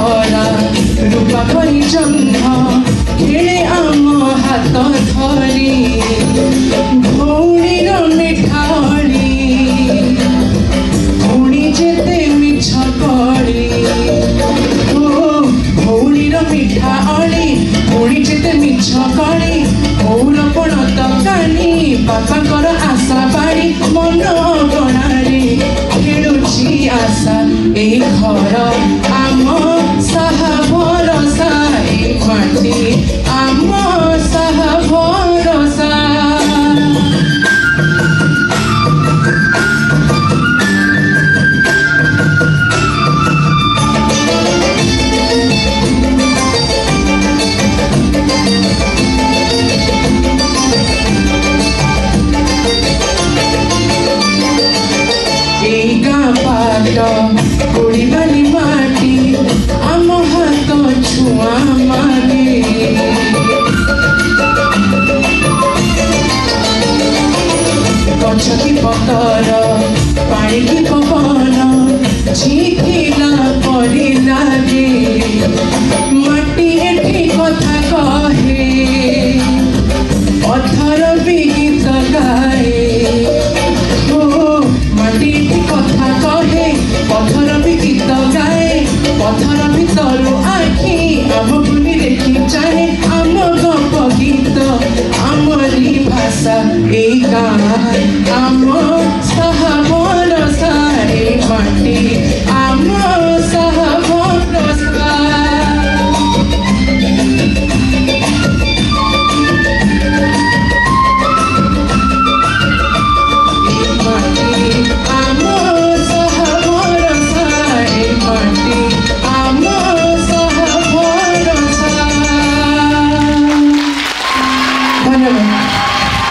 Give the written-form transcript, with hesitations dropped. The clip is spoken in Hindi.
भरा रूपा भरी जन्म खेले आम हाथ धरी भौणीर मिठाड़ी भौणी जेते मिछ कड़ी भौणीर मिठाड़ी भौणी जेते मिछ कड़ी भौर पण तकानी बापाकर आशा बाड़ी मन गणारे खेलुची आशा ए घर आम साहा भरसा ए माटी आम साहा भरसा गोड़ी वाली माटी आम हाथ छुआ मागे गछ की पतर पानी की पवन झिकिला परी लागे माटी एठी कथा कहे अधर भी गीत गाए माटी एठी कथा कहे पथर भी गीत गाए पथर भीतर आखि आम बुनी देखी चाहे आम गप गीत आमरी भाषा ए गाँ आम साहा भरसा ए माटी आम साहा भरसा धन्यवाद।